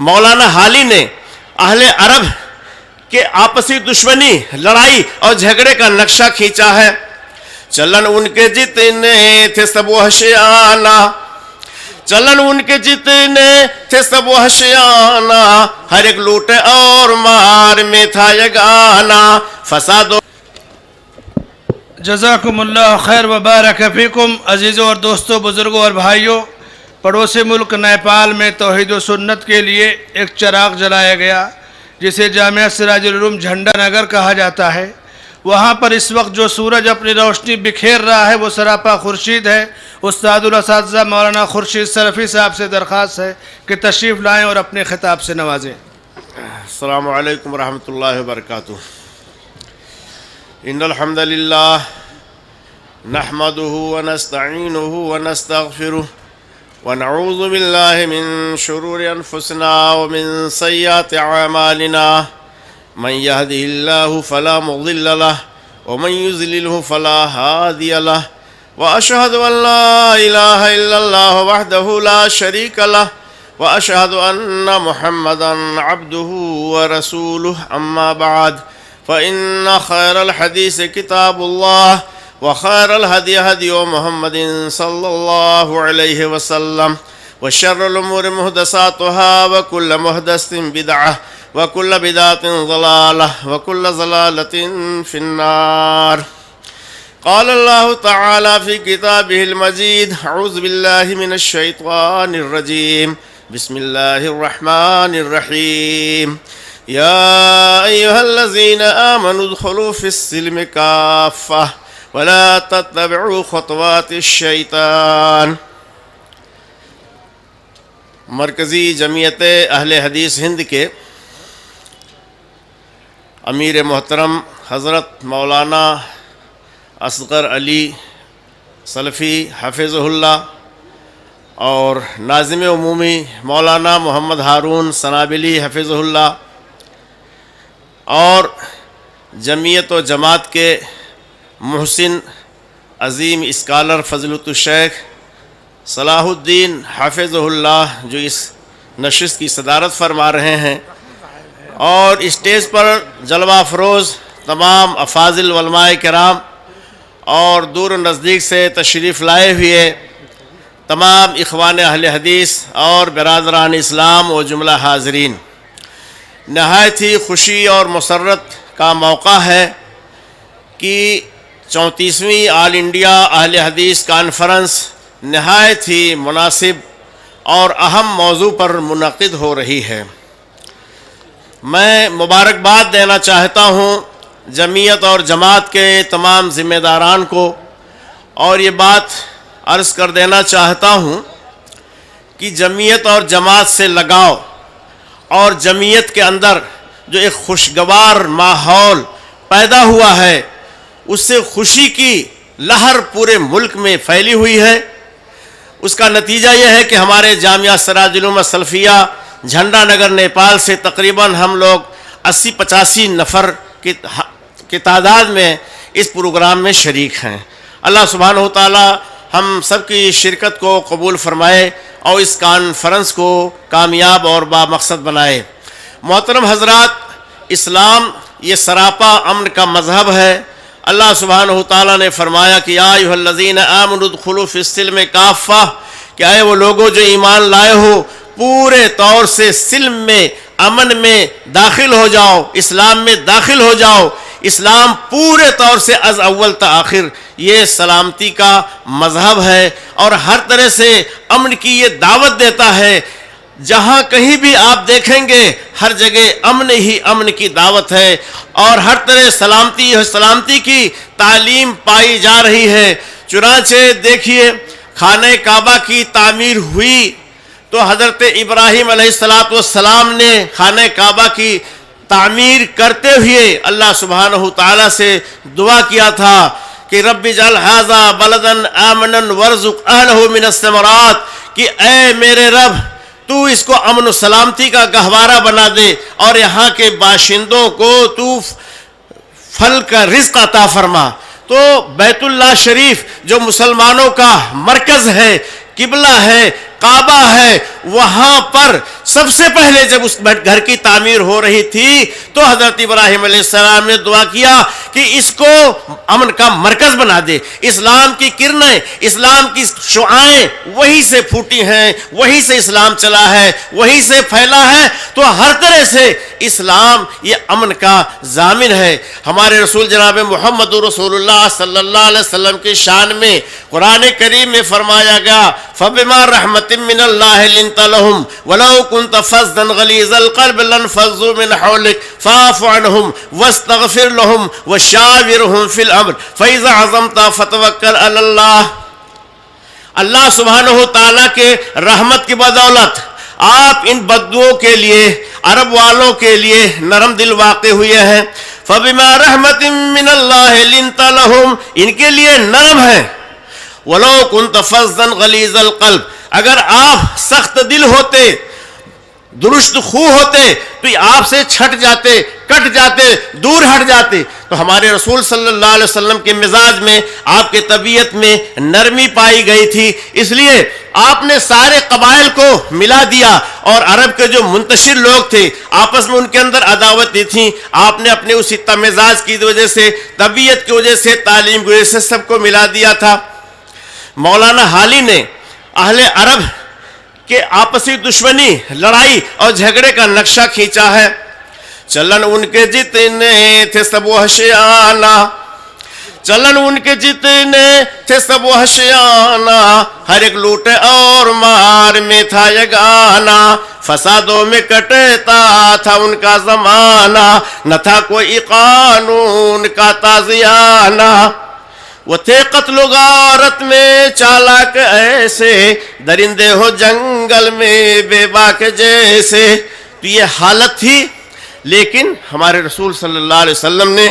مولانا حالی نے اہل عرب کہ آپسی دشمنی لڑائی اور جھگڑے کا نقشہ کھینچا ہے. چلن ان کے جتنے تھے سب وحشیانہ، چلن ان کے جتنے تھے سب وحشیانہ، ہر ایک لوٹے اور مار میں تھا یگانہ. فساد. جزاکم اللہ خیر وبارک فیکم. عزیزوں اور دوستوں، بزرگوں اور بھائیوں، پڑوسی ملک نیپال میں توحید و سنت کے لیے ایک چراغ جلایا گیا جسے جامعہ سراج العلوم جھنڈا نگر کہا جاتا ہے. وہاں پر اس وقت جو سورج اپنی روشنی بکھیر رہا ہے وہ سراپا خورشید ہے. استاد الاساتذہ مولانا خورشید سرفی صاحب سے درخواست ہے کہ تشریف لائیں اور اپنے خطاب سے نوازیں. السلام علیکم ورحمۃ اللہ وبرکاتہ. ان الحمد للہ نحمده ونستعینه ونستغفره ونعوذ باللہ من شرور انفسنا ومن سیئات اعمالنا. من يهده الله فلا مضل له ومن يضلله فلا هادي له واشهد ان لا اله الا الله وحده لا شريك له واشهد ان محمدا عبده ورسوله. اما بعد فان خير الحديث كتاب الله وخير الهدي هدي محمد صلى الله عليه وسلم وشر الامور محدثاتها وكل محدثة بدعة وكل بدعة ضلالة وكل ضلالة في النار. قال الله تعالى في كتابه المجيد: أعوذ بالله من الشيطان الرجيم. بسم الله الرحمن الرحيم. يا أيها الذين آمنوا ادخلوا في السلم كافة ولا تتبعوا خطوات الشيطان. مرکزی جمعیت اہل حدیث ہند کے امیر محترم حضرت مولانا اصغر علی سلفی حفظہ اللہ اور ناظم عمومی مولانا محمد ہارون سنابلی حفظہ اللہ اور جمعیت و جماعت کے محسن عظیم اسکالر فضلۃ الشیخ صلاح الدین حافظہ اللہ جو اس نشست کی صدارت فرما رہے ہیں، اور اسٹیج پر جلوہ افروز تمام افاضل علماء کرام اور دور و نزدیک سے تشریف لائے ہوئے تمام اخوان اہل حدیث اور برادران اسلام و جملہ حاضرین، نہایت ہی خوشی اور مسرت کا موقع ہے کہ 34ویں آل انڈیا اہل حدیث کانفرنس نہایت ہی مناسب اور اہم موضوع پر منعقد ہو رہی ہے. میں مبارکباد دینا چاہتا ہوں جمعیت اور جماعت کے تمام ذمہ داران کو، اور یہ بات عرض کر دینا چاہتا ہوں کہ جمعیت اور جماعت سے لگاؤ اور جمعیت کے اندر جو ایک خوشگوار ماحول پیدا ہوا ہے اس سے خوشی کی لہر پورے ملک میں پھیلی ہوئی ہے. اس کا نتیجہ یہ ہے کہ ہمارے جامعہ سراج العلوم سلفیہ جھنڈا نگر نیپال سے تقریباً ہم لوگ 80-85 نفر کی تعداد میں اس پروگرام میں شریک ہیں. اللہ سبحانہ و تعالی ہم سب کی شرکت کو قبول فرمائے اور اس کانفرنس کو کامیاب اور بامقصد بنائے. محترم حضرات، اسلام یہ سراپا امن کا مذہب ہے. اللہ سبحانہ و تعالیٰ نے فرمایا کہ یا ایھا الذین آمنوا ادخلوا فی السلم کافہ، کہ اے وہ لوگوں جو ایمان لائے ہو پورے طور سے سلم میں، امن میں داخل ہو جاؤ، اسلام میں داخل ہو جاؤ. اسلام پورے طور سے از اول تا آخر یہ سلامتی کا مذہب ہے اور ہر طرح سے امن کی یہ دعوت دیتا ہے. جہاں کہیں بھی آپ دیکھیں گے ہر جگہ امن ہی امن کی دعوت ہے اور ہر طرح سلامتی کی تعلیم پائی جا رہی ہے. چنانچہ دیکھیے خانہ کعبہ کی تعمیر ہوئی تو حضرت ابراہیم علیہ السلام نے خانہ کعبہ کی تعمیر کرتے ہوئے اللہ سبحانہ تعالیٰ سے دعا کیا تھا کہ رب اجعل ھذا بلدا آمنا وارزق اہلہ من الثمرات، کہ اے میرے رب تو اس کو امن و سلامتی کا گہوارہ بنا دے اور یہاں کے باشندوں کو تو پھل کا رزق عطا فرما. تو بیت اللہ شریف جو مسلمانوں کا مرکز ہے، قبلہ ہے، کعبہ ہے وہاں پر سب سے پہلے جب اس گھر کی تعمیر ہو رہی تھی تو حضرت ابراہیم علیہ السلام نے دعا کیا کہ اس کو امن کا مرکز بنا دے. اسلام کی کرنیں، اسلام کی شعائیں وہی سے پھوٹی ہیں، وہی سے اسلام چلا ہے، وہی سے پھیلا ہے. تو ہر طرح سے اسلام یہ امن کا ضامن ہے. ہمارے رسول جناب محمد رسول اللہ صلی اللہ علیہ وسلم کی شان میں قرآن کریم میں فرمایا گیا فَبِمَا رَحْمَةٍ مِّنَ اللَّهِ لِنْتَ لَهُمْ وَلَوْ كُنْتَ فَظًّا غَلِيظَ الْقَلْبِ لَانفَضُّوا مِنْ حَوْلِكَ فَاعْفُ عَنْهُمْ وَاسْتَغْفِرْ لَهُمْ وَشَاوِرْهُمْ فِي الْأَمْرِ فَإِذَا عَزَمْتَ فَتَوَكَّلْ عَلَى اللَّهِ. اللہ سبحانہ و تعالیٰ کے رحمت کی بدولت آپ ان بدوؤں کے لیے، عرب والوں کے لیے نرم دل واقع ہوئے ہیں. فَبِمَا رَحْمَةٍ مِّنَ اللَّهِ لِنْتَ لَهُمْ، ان کے لیے نرم ہے. وَلَوْ كُنْتَ فَظًّا غَلِيظَ الْقَلْبِ، اگر آپ سخت دل ہوتے، درست خو ہوتے تو آپ سے چھٹ جاتے، کٹ جاتے، دور ہٹ جاتے. تو ہمارے رسول صلی اللہ علیہ وسلم کے مزاج میں، آپ کے طبیعت میں نرمی پائی گئی تھی. اس لیے آپ نے سارے قبائل کو ملا دیا، اور عرب کے جو منتشر لوگ تھے آپس میں ان کے اندر عداوتیں تھیں، آپ نے اپنے اسی مزاج کی وجہ سے، طبیعت کی وجہ سے، تعلیم کی وجہ سے سب کو ملا دیا تھا. مولانا حالی نے اہل عرب کہ آپسی دشمنی، لڑائی اور جھگڑے کا نقشہ کھینچا ہے. چلن ان کے جتنے تھے سب وحشیانہ، چلن ان کے جتنے تھے سب وحشیانہ، ہر ایک لوٹ اور مار میں تھا یگانہ. فسادوں میں کٹتا تھا ان کا زمانہ، نہ تھا کوئی قانون کا تازیانہ. وہ تھے قتل و غارت میں چالاک ایسے، درندے ہو جنگل میں بے باک جیسے. تو یہ حالت تھی، لیکن ہمارے رسول صلی اللہ علیہ وسلم نے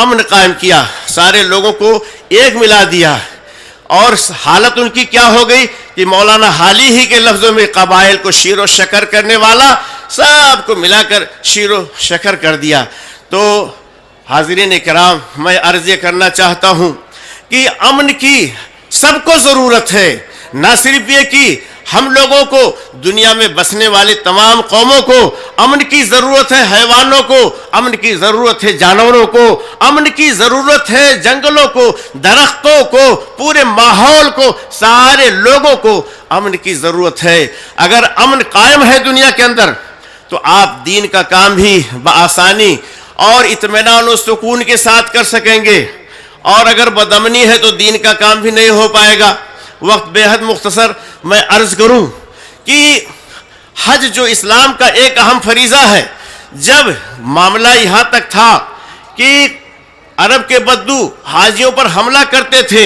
امن قائم کیا، سارے لوگوں کو ایک ملا دیا. اور حالت ان کی کیا ہو گئی کہ مولانا حالی ہی کے لفظوں میں قبائل کو شیر و شکر کرنے والا سب کو ملا کر شیر و شکر کر دیا. تو حاضرین کرام، میں عرض یہ کرنا چاہتا ہوں کہ امن کی سب کو ضرورت ہے. نہ صرف یہ کہ ہم لوگوں کو، دنیا میں بسنے والی تمام قوموں کو امن کی ضرورت ہے، حیوانوں کو امن کی ضرورت ہے، جانوروں کو امن کی ضرورت ہے، جنگلوں کو، درختوں کو، پورے ماحول کو، سارے لوگوں کو امن کی ضرورت ہے. اگر امن قائم ہے دنیا کے اندر تو آپ دین کا کام بھی بآسانی اور اطمینان و سکون کے ساتھ کر سکیں گے، اور اگر بدامنی ہے تو دین کا کام بھی نہیں ہو پائے گا. وقت بے حد مختصر، میں عرض کروں کہ حج جو اسلام کا ایک اہم فریضہ ہے، جب معاملہ یہاں تک تھا کہ عرب کے بدو حاجیوں پر حملہ کرتے تھے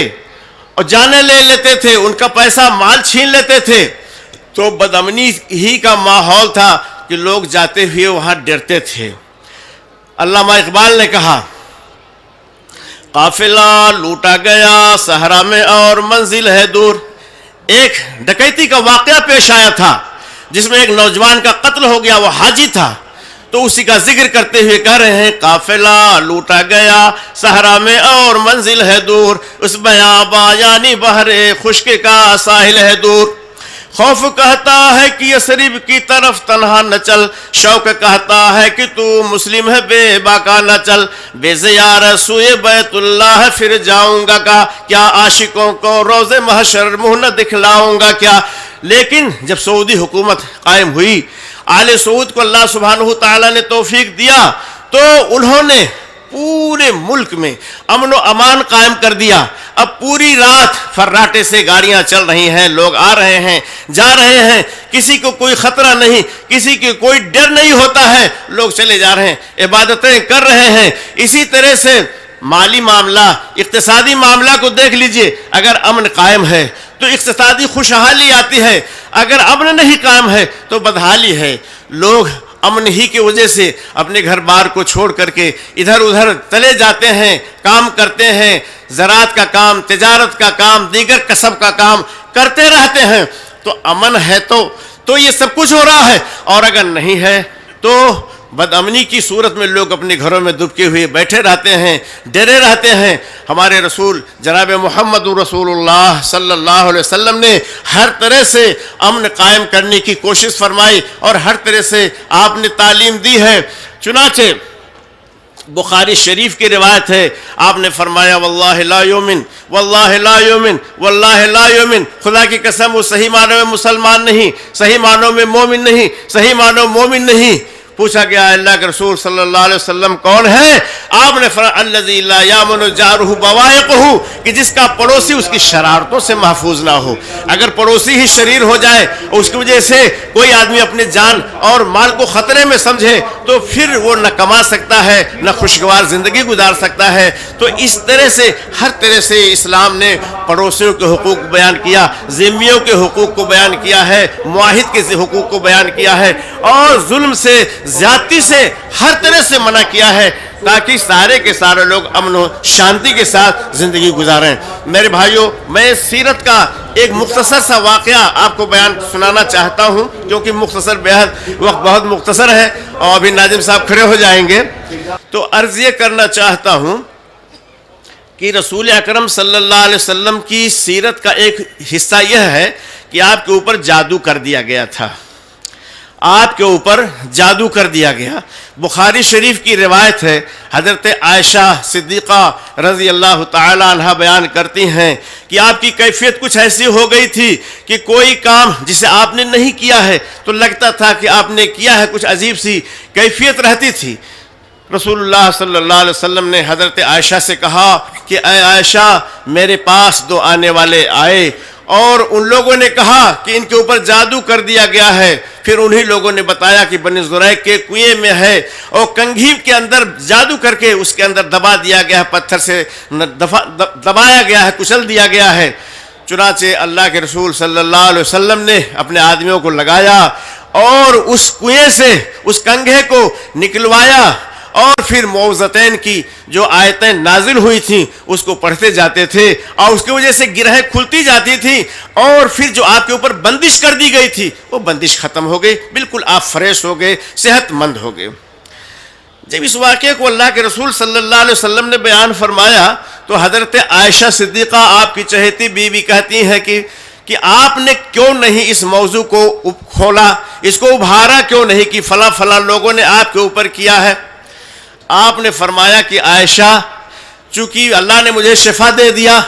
اور جانیں لے لیتے تھے، ان کا پیسہ مال چھین لیتے تھے، تو بدامنی ہی کا ماحول تھا کہ لوگ جاتے ہوئے وہاں ڈرتے تھے. علامہ اقبال نے کہا قافلہ لوٹا گیا صحرا میں اور منزل ہے دور. ایک ڈکیتی کا واقعہ پیش آیا تھا جس میں ایک نوجوان کا قتل ہو گیا، وہ حاجی تھا. تو اسی کا ذکر کرتے ہوئے کہہ رہے ہیں قافلہ لوٹا گیا صحرا میں اور منزل ہے دور، اس بیاباں یعنی بحر خشک کا ساحل ہے دور. خوف کہتا ہے کہ یثرب کی طرف تنہا نہ چل، شوق کہتا ہے کہ تو مسلم ہے بے باکا نہ چل. بے زیار سوئے بیت اللہ پھر جاؤں گا کیا عاشقوں کو روز محشر منہ نہ دکھلاؤں گا کیا. لیکن جب سعودی حکومت قائم ہوئی، آل سعود کو اللہ سبحانہ تعالیٰ نے توفیق دیا، تو انہوں نے پورے ملک میں امن و امان قائم کر دیا. اب پوری رات فراٹے سے گاڑیاں چل رہی ہیں، لوگ آ رہے ہیں، جا رہے ہیں، کسی کو کوئی خطرہ نہیں، کسی کی کوئی ڈر نہیں ہوتا ہے، لوگ چلے جا رہے ہیں، عبادتیں کر رہے ہیں. اسی طرح سے مالی معاملہ، اقتصادی معاملہ کو دیکھ لیجئے، اگر امن قائم ہے تو اقتصادی خوشحالی آتی ہے، اگر امن نہیں قائم ہے تو بدحالی ہے. لوگ امن ہی کی وجہ سے اپنے گھر بار کو چھوڑ کر کے ادھر ادھر چلے جاتے ہیں، کام کرتے ہیں، زراعت کا کام، تجارت کا کام، دیگر کسب کا کام کرتے رہتے ہیں. تو امن ہے تو یہ سب کچھ ہو رہا ہے، اور اگر نہیں ہے تو بدامنی کی صورت میں لوگ اپنے گھروں میں دبکے ہوئے بیٹھے رہتے ہیں، ڈرے رہتے ہیں۔ ہمارے رسول جناب محمد رسول اللہ صلی اللہ علیہ وسلم نے ہر طرح سے امن قائم کرنے کی کوشش فرمائی اور ہر طرح سے آپ نے تعلیم دی ہے۔ چنانچہ بخاری شریف کی روایت ہے، آپ نے فرمایا واللہ لا یؤمن، واللہ لا یؤمن، واللہ لا یؤمن، خدا کی قسم وہ صحیح معنوں میں مسلمان نہیں، صحیح معنوں میں مومن نہیں، صحیح معنوں مومن نہیں۔ پوچھا گیا اللہ کے رسول صلی اللہ علیہ وسلم کون ہے؟ آپ نے فرمایا الذی لا یامن جارہ بوائقہ، کہ جس کا پڑوسی اس کی شرارتوں سے محفوظ نہ ہو۔ اگر پڑوسی ہی شریر ہو جائے اور اس کی وجہ سے کوئی آدمی اپنی جان اور مال کو خطرے میں سمجھے تو پھر وہ نہ کما سکتا ہے نہ خوشگوار زندگی گزار سکتا ہے۔ تو اس طرح سے ہر طرح سے اسلام نے پڑوسیوں کے حقوق بیان کیا، ذمیوں کے حقوق کو بیان کیا ہے، معاہد کے حقوق کو بیان کیا ہے، اور ظلم سے زیادتی سے ہر طرح سے منع کیا ہے تاکہ سارے کے سارے لوگ امن و شانتی کے ساتھ زندگی گزاریں۔ میرے بھائیوں، میں سیرت کا ایک مختصر سا واقعہ آپ کو بیان سنانا چاہتا ہوں، کیونکہ مختصر بہت وقت بہت مختصر ہے اور ابھی ناظم صاحب کھڑے ہو جائیں گے۔ تو عرض یہ کرنا چاہتا ہوں کہ رسول اکرم صلی اللہ علیہ وسلم کی سیرت کا ایک حصہ یہ ہے کہ آپ کے اوپر جادو کر دیا گیا تھا، آپ کے اوپر جادو کر دیا گیا۔ بخاری شریف کی روایت ہے، حضرت عائشہ صدیقہ رضی اللہ تعالی عنہ بیان کرتی ہیں کہ آپ کی کیفیت کچھ ایسی ہو گئی تھی کہ کوئی کام جسے آپ نے نہیں کیا ہے تو لگتا تھا کہ آپ نے کیا ہے، کچھ عجیب سی کیفیت رہتی تھی۔ رسول اللہ صلی اللہ علیہ وسلم نے حضرت عائشہ سے کہا کہ اے عائشہ، میرے پاس دو آنے والے آئے اور ان لوگوں نے کہا کہ ان کے اوپر جادو کر دیا گیا ہے۔ پھر انہی لوگوں نے بتایا کہ بنی زریق کے کنویں میں ہے اور کنگھیب کے اندر جادو کر کے اس کے اندر دبا دیا گیا ہے، پتھر سے دبایا گیا ہے، کچل دیا گیا ہے۔ چنانچہ اللہ کے رسول صلی اللہ علیہ وسلم نے اپنے آدمیوں کو لگایا اور اس کنویں سے اس کنگھے کو نکلوایا اور پھر معوذتین کی جو آیتیں نازل ہوئی تھیں اس کو پڑھتے جاتے تھے اور اس کی وجہ سے گرہیں کھلتی جاتی تھی، اور پھر جو آپ کے اوپر بندش کر دی گئی تھی وہ بندش ختم ہو گئی، بالکل آپ فریش ہو گئے، صحت مند ہو گئے۔ جب اس واقعے کو اللہ کے رسول صلی اللہ علیہ وسلم نے بیان فرمایا تو حضرت عائشہ صدیقہ آپ کی چہیتی بیوی کہتی ہیں کہ آپ نے کیوں نہیں اس موضوع کو کھولا، اس کو ابھارا کیوں نہیں کہ فلاں فلاں لوگوں نے آپ کے اوپر کیا ہے۔ آپ نے فرمایا کہ عائشہ، چونکہ اللہ نے مجھے شفا دے دیا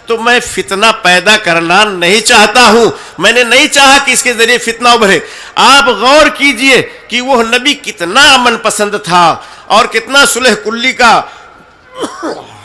تو میں فتنہ پیدا کرنا نہیں چاہتا ہوں، میں نے نہیں چاہا کہ اس کے ذریعے فتنہ ابھرے۔ آپ غور کیجئے کہ وہ نبی کتنا امن پسند تھا اور کتنا صلح کلی کا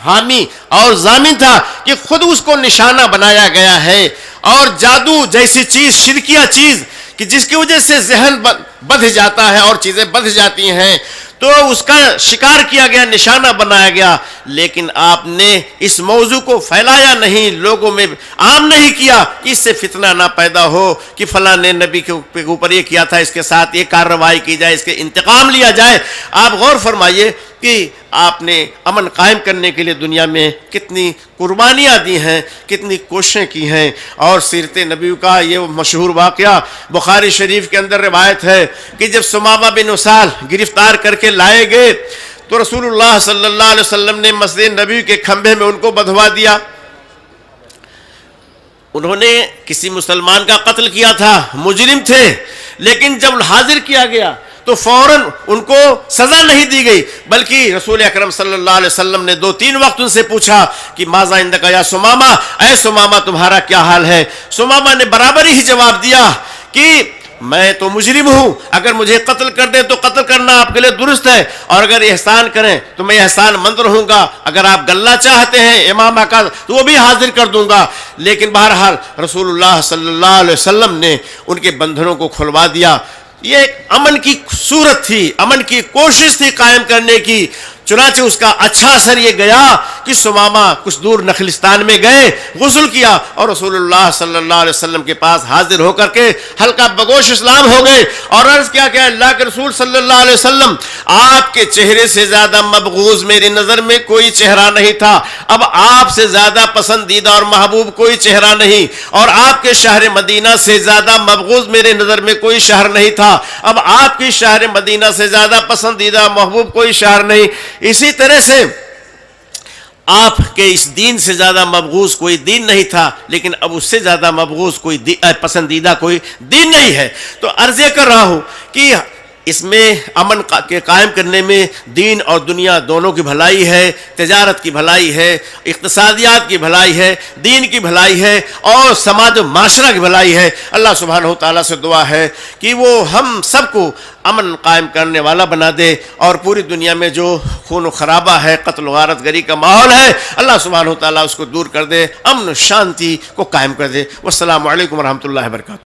حامی اور ضامن تھا کہ خود اس کو نشانہ بنایا گیا ہے، اور جادو جیسی چیز، شرکیہ چیز کہ جس کی وجہ سے ذہن بدھ جاتا ہے اور چیزیں بدھ جاتی ہیں، تو اس کا شکار کیا گیا، نشانہ بنایا گیا، لیکن آپ نے اس موضوع کو پھیلایا نہیں، لوگوں میں عام نہیں کیا کہ اس سے فتنہ نہ پیدا ہو کہ فلاں نے نبی کے اوپر یہ کیا تھا، اس کے ساتھ یہ کارروائی کی جائے، اس کے انتقام لیا جائے۔ آپ غور فرمائیے کہ آپ نے امن قائم کرنے کے لیے دنیا میں کتنی قربانیاں دی ہیں، کتنی کوششیں کی ہیں۔ اور سیرت نبی کا یہ مشہور واقعہ بخاری شریف کے اندر روایت ہے کہ جب ثمامہ بن اسال گرفتار کر کے لائے گئے تو رسول اللہ صلی اللہ علیہ وسلم نے مسجد نبی کے کھمبے میں ان کو بدھوا دیا۔ انہوں نے کسی مسلمان کا قتل کیا تھا، مجرم تھے، لیکن جب حاضر کیا گیا تو فوراً ان کو سزا نہیں دی گئی، بلکہ رسول اکرم صلی اللہ علیہ وسلم نے 2-3 وقت ان سے پوچھا کہ ماذا عندک یا ثمامہ، اے ثمامہ تمہارا کیا حال ہے؟ ثمامہ نے برابر ہی جواب دیا کہ میں تو مجرم ہوں، اگر مجھے قتل کر دیں تو قتل کرنا آپ کے لیے درست ہے، اور اگر احسان کریں تو میں احسان مند رہوں گا، اگر آپ غلہ چاہتے ہیں امامہ کا تو وہ بھی حاضر کر دوں گا۔ لیکن بہرحال رسول اللہ صلی اللہ علیہ وسلم نے ان کے بندھنوں کو کھلوا دیا۔ یہ ایک امن کی صورت تھی، امن کی کوشش تھی قائم کرنے کی، چنانچہ اس کا اچھا اثر یہ گیا کہ سمامہ کچھ دور نخلستان میں گئے، غسل کیا اور رسول اللہ صلی اللہ علیہ وسلم کے پاس حاضر ہو کر کے ہلکا بگوش اسلام ہو گئے اور عرض کیا کہ اللہ کے رسول صلی اللہ علیہ وسلم، آپ کے چہرے سے زیادہ مبغوض میری نظر میں کوئی چہرہ نہیں تھا، اب آپ سے زیادہ پسندیدہ اور محبوب کوئی چہرہ نہیں، اور آپ کے شہر مدینہ سے زیادہ مبغوض میرے نظر میں کوئی شہر نہیں تھا، اب آپ کی شہر مدینہ سے زیادہ پسندیدہ محبوب کوئی شہر نہیں۔ اسی طرح سے آپ کے اس دین سے زیادہ مبغوض کوئی دین نہیں تھا، لیکن اب اس سے زیادہ مبغوض کوئی پسندیدہ کوئی دین نہیں ہے۔ تو عرض یہ کر رہا ہوں کہ اس میں امن کے قائم کرنے میں دین اور دنیا دونوں کی بھلائی ہے، تجارت کی بھلائی ہے، اقتصادیات کی بھلائی ہے، دین کی بھلائی ہے اور سماج و معاشرہ کی بھلائی ہے۔ اللہ سبحانہ وتعالیٰ سے دعا ہے کہ وہ ہم سب کو امن قائم کرنے والا بنا دے، اور پوری دنیا میں جو خون و خرابہ ہے، قتل و غارت گری کا ماحول ہے، اللہ سبحانہ وتعالیٰ اس کو دور کر دے، امن و شانتی کو قائم کر دے۔ والسلام علیکم ورحمۃ اللہ وبرکاتہ۔